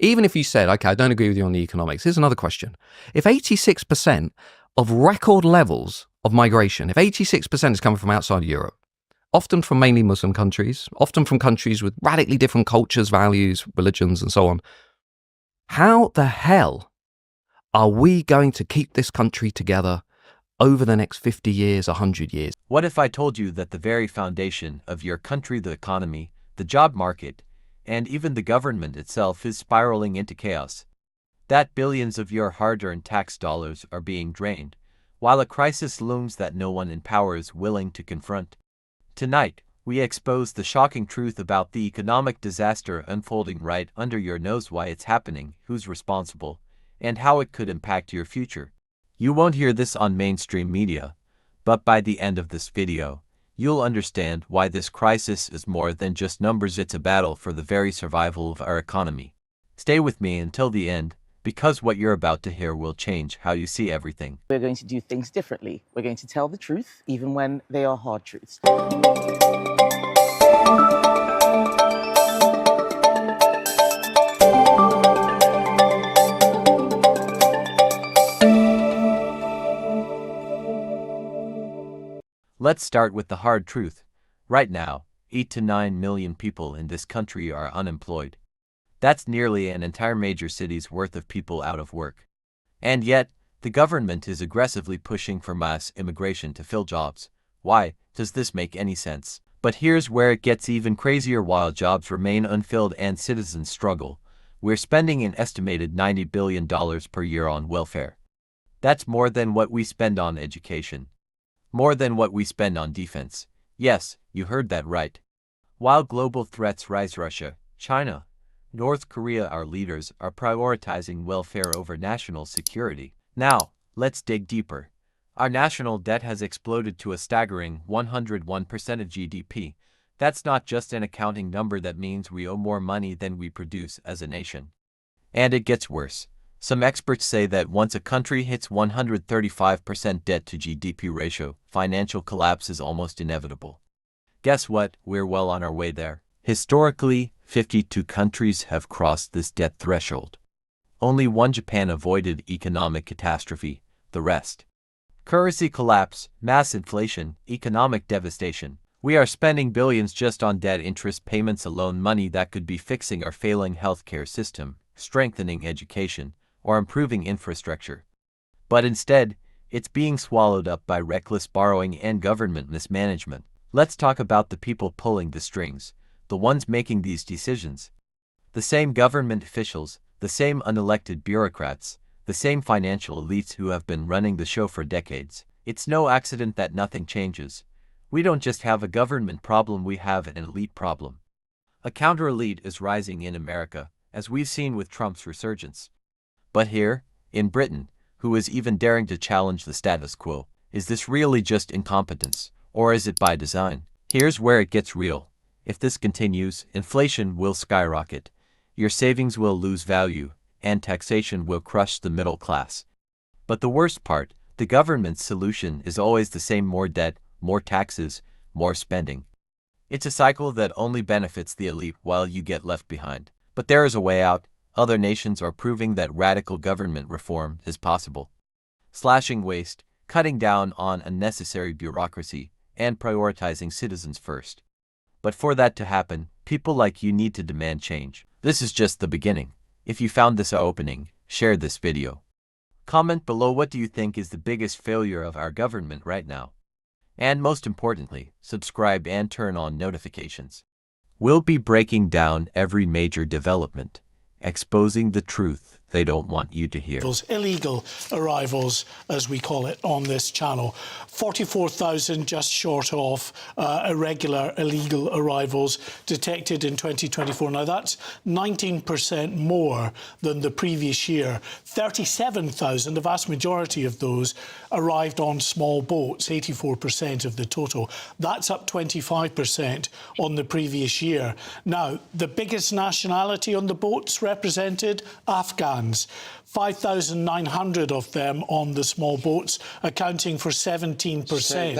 Even if you said, okay, I don't agree with you on the economics, here's another question. If 86% of record levels of migration, if 86% is coming from outside of Europe, often from mainly Muslim countries, often from countries with radically different cultures, values, religions, and so on, how the hell are we going to keep this country together over the next 50 years, 100 years? What if I told you that the very foundation of your country, the economy, the job market, and even the government itself is spiraling into chaos? That billions of your hard-earned tax dollars are being drained, while a crisis looms that no one in power is willing to confront. Tonight, we expose the shocking truth about the economic disaster unfolding right under your nose, why it's happening, who's responsible, and how it could impact your future. You won't hear this on mainstream media, but by the end of this video, you'll understand why this crisis is more than just numbers. It's a battle for the very survival of our economy. Stay with me until the end, because what you're about to hear will change how you see everything. We're going to do things differently. We're going to tell the truth, even when they are hard truths. Let's start with the hard truth. Right now, 8 to 9 million people in this country are unemployed. That's nearly an entire major city's worth of people out of work. And yet, the government is aggressively pushing for mass immigration to fill jobs. Why does this make any sense? But here's where it gets even crazier. While jobs remain unfilled and citizens struggle, we're spending an estimated $90 billion per year on welfare. That's more than what we spend on education. More than what we spend on defense. Yes, you heard that right. While global threats rise, Russia, China, North Korea, our leaders are prioritizing welfare over national security. Now, let's dig deeper. Our national debt has exploded to a staggering 101% of GDP. That's not just an accounting number, that means we owe more money than we produce as a nation. And it gets worse. Some experts say that once a country hits 135% debt to GDP ratio, financial collapse is almost inevitable. Guess what? We're well on our way there. Historically, 52 countries have crossed this debt threshold. Only one, Japan, avoided economic catastrophe. The rest: currency collapse, mass inflation, economic devastation. We are spending billions just on debt interest payments alone, money that could be fixing our failing healthcare system, strengthening education, or improving infrastructure. But instead, it's being swallowed up by reckless borrowing and government mismanagement. Let's talk about the people pulling the strings, the ones making these decisions. The same government officials, the same unelected bureaucrats, the same financial elites who have been running the show for decades. It's no accident that nothing changes. We don't just have a government problem, we have an elite problem. A counter-elite is rising in America, as we've seen with Trump's resurgence. But here, in Britain, who is even daring to challenge the status quo? Is this really just incompetence, or is it by design? Here's where it gets real. If this continues, inflation will skyrocket, your savings will lose value, and taxation will crush the middle class. But the worst part, the government's solution is always the same: more debt, more taxes, more spending. It's a cycle that only benefits the elite while you get left behind. But there is a way out. Other nations are proving that radical government reform is possible. Slashing waste, cutting down on unnecessary bureaucracy, and prioritizing citizens first. But for that to happen, people like you need to demand change. This is just the beginning. If you found this eye-opening, share this video. Comment below, what do you think is the biggest failure of our government right now? And most importantly, subscribe and turn on notifications. We'll be breaking down every major development, exposing the truth they don't want you to hear. Those illegal arrivals, as we call it on this channel, 44,000 just short of irregular illegal arrivals detected in 2024. Now that's 19% more than the previous year. 37,000, the vast majority of those, arrived on small boats, 84% of the total. That's up 25% on the previous year. Now, the biggest nationality on the boats represented, Afghans. 5,900 of them on the small boats, accounting for 17%.